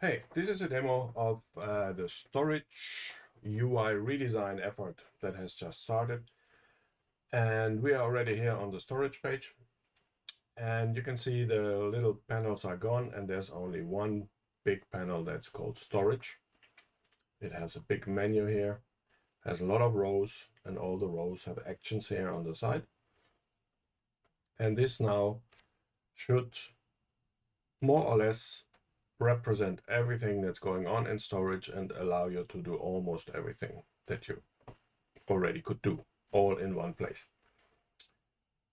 Hey, this is a demo of the storage UI redesign effort that has just started. And we are already here on the storage page. And you can see the little panels are gone, and there's only one big panel that's called storage. It has a big menu here, has a lot of rows, and all the rows have actions here on the side. And this now should more or less represent everything that's going on in storage and allow you to do almost everything that you already could do all in one place.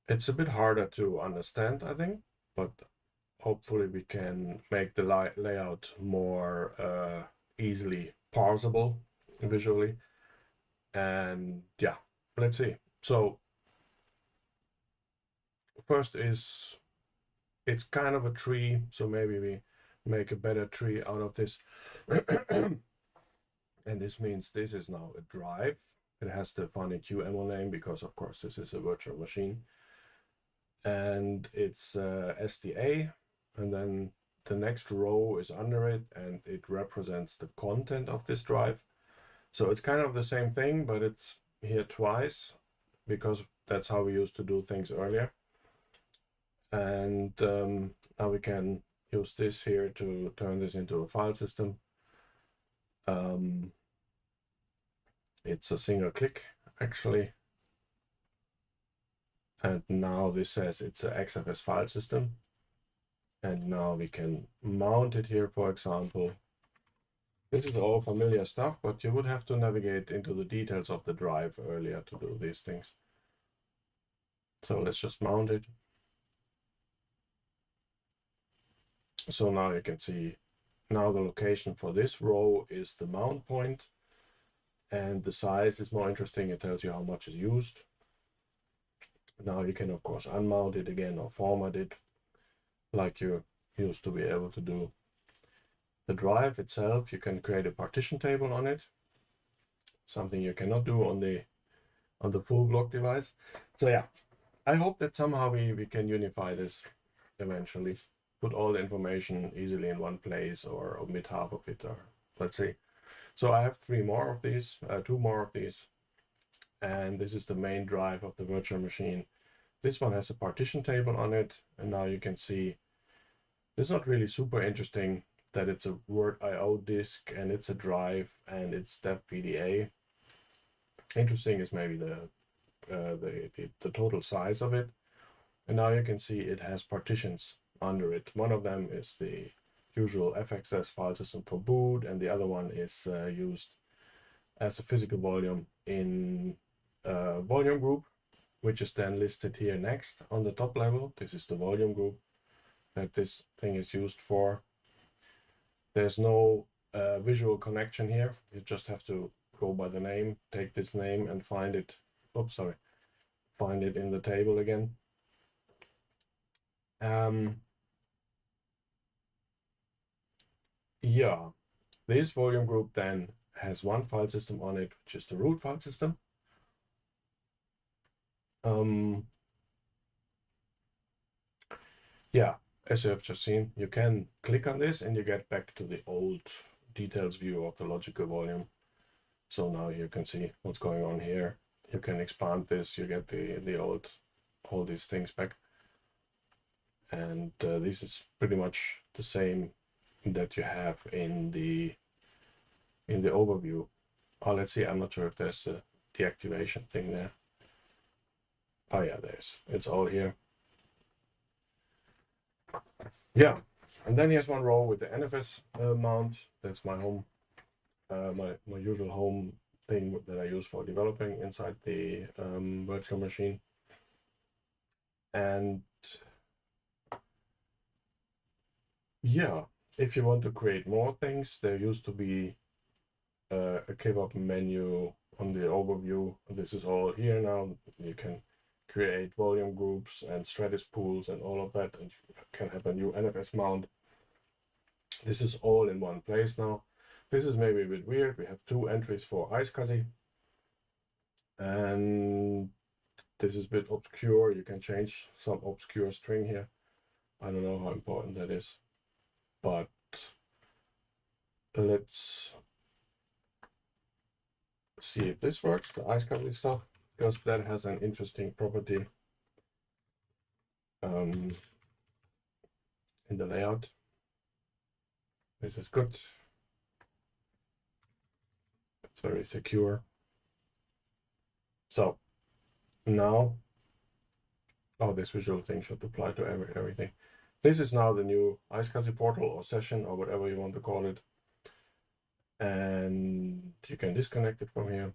It's a bit harder to understand, I think, but hopefully we can make the layout more easily parsable visually. And yeah, let's see. So first is, it's kind of a tree, so maybe we make a better tree out of this. And this means this is now a drive. It has the funny QML name because, of course, this is a virtual machine. And it's SDA, and then the next row is under it, and it represents the content of this drive. So it's kind of the same thing, but it's here twice because that's how we used to do things earlier. And now we can use this here to turn this into a file system. It's a single click, actually. And now this says it's a XFS file system. And now we can mount it here, for example. This is all familiar stuff, but you would have to navigate into the details of the drive earlier to do these things. So let's just mount it. So now you can see, now the location for this row is the mount point, and the size is more interesting. It tells you how much is used. Now you can, of course, unmount it again or format it like you used to be able to do. The drive itself, you can create a partition table on it, something you cannot do on the full block device. So yeah, I hope that somehow we can unify this eventually, put all the information easily in one place, or omit half of it, or let's see. So I have two more of these, and this is the main drive of the virtual machine. This one has a partition table on it, and now you can see it's not really super interesting that it's a Word I/O disk and it's a drive and it's dev VDA. Interesting is maybe the total size of it. And now you can see it has partitions under it. One of them is the usual FXS file system for boot, and the other one is used as a physical volume in volume group, which is then listed here next on the top level. This is the volume group that this thing is used for. There's no visual connection here. You just have to go by the name, take this name and find it. Oops, sorry. Find it in the table again. Yeah, this volume group then has one file system on it, which is the root file system. Yeah, as you have just seen, you can click on this and you get back to the old details view of the logical volume. So now you can see what's going on here. You can expand this, you get the old, all these things back. And this is pretty much the same that you have in the overview. Oh, let's see, I'm not sure if there's a deactivation thing there. Oh yeah, it's all here. Yeah, and then here's one row with the NFS mount. That's my home, my usual home thing that I use for developing inside the virtual machine. And yeah, if you want to create more things, there used to be a kebab menu on the overview. This is all here now. You can create volume groups and stratus pools and all of that, and you can have a new NFS mount. This is all in one place now. This is maybe a bit weird. We have two entries for iSCSI, and this is a bit obscure. You can change some obscure string here. I don't know how important that is, but let's see if this works, the ice coupling stuff, because that has an interesting property in the layout. This is good. It's very secure. So now, oh, this visual thing should apply to everything. This is now the new iSCSI portal or session or whatever you want to call it. And you can disconnect it from here.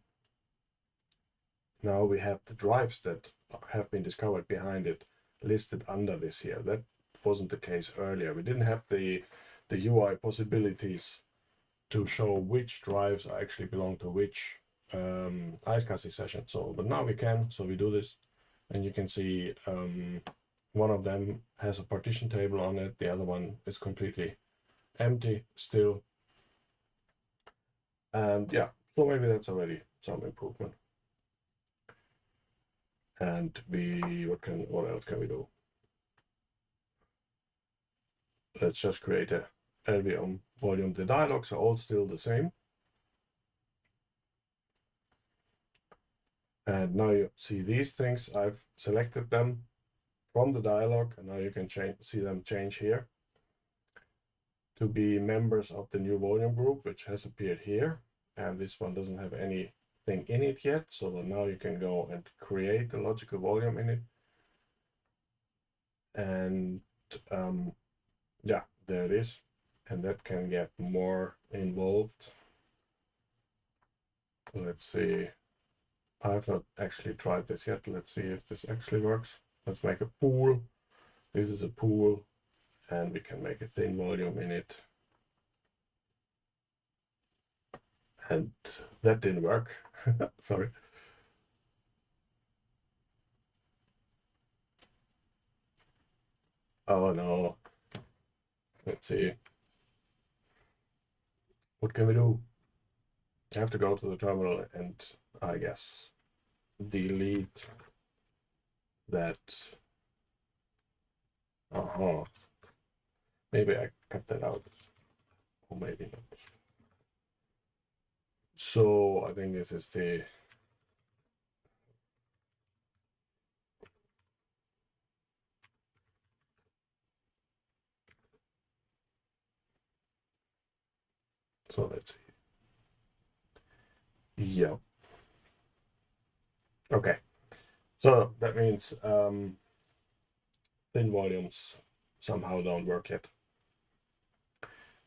Now we have the drives that have been discovered behind it listed under this here. That wasn't the case earlier. We didn't have the UI possibilities to show which drives actually belong to which iSCSI session. So, but now we can. So we do this, and you can see one of them has a partition table on it. The other one is completely empty still. And yeah, so maybe that's already some improvement. And what else can we do? Let's just create a LVM volume. The dialogues are all still the same. And now you see these things. I've selected them from the dialog, and now you can see them change here to be members of the new volume group, which has appeared here. And this one doesn't have anything in it yet. So now you can go and create the logical volume in it. And yeah, there it is. And that can get more involved. Let's see. I've not actually tried this yet. Let's see if this actually works. Let's make a pool. This is a pool, and we can make a thin volume in it. And that didn't work. Sorry. Oh no. Let's see. What can we do? I have to go to the terminal and, I guess, delete that. Maybe I cut that out, or maybe not. So I think this is the so let's see. Yeah. Okay. So that means thin volumes somehow don't work yet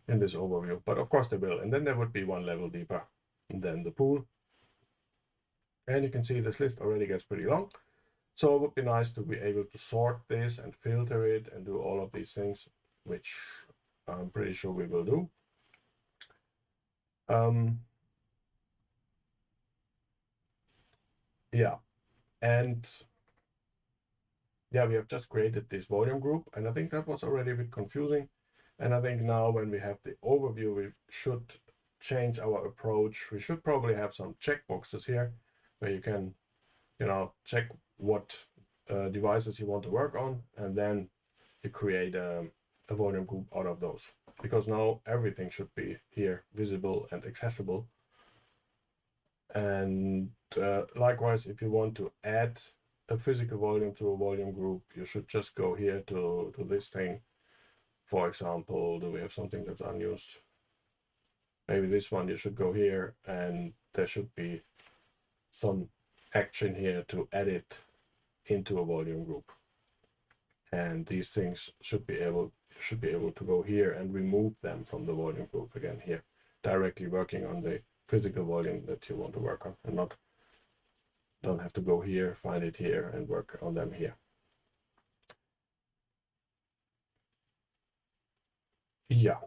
in this overview, but of course they will. And then there would be one level deeper than the pool. And you can see this list already gets pretty long. So it would be nice to be able to sort this and filter it and do all of these things, which I'm pretty sure we will do. Yeah, and yeah, we have just created this volume group, and I think that was already a bit confusing. And I think now when we have the overview, we should change our approach. We should probably have some checkboxes here where you can, check what devices you want to work on, and then you create a volume group out of those. Because now everything should be here visible and accessible. And likewise, if you want to add a physical volume to a volume group, you should just go here to this thing. For example, do we have something that's unused? Maybe this one, you should go here, and there should be some action here to add it into a volume group. And these things should be able to go here and remove them from the volume group again here, directly working on the physical volume that you want to work on, and don't have to go here, find it here, and work on them here. Yeah,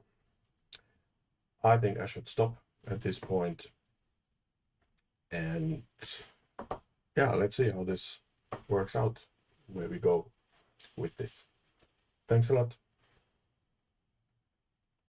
I think I should stop at this point. And yeah, let's see how this works out, where we go with this. Thanks a lot.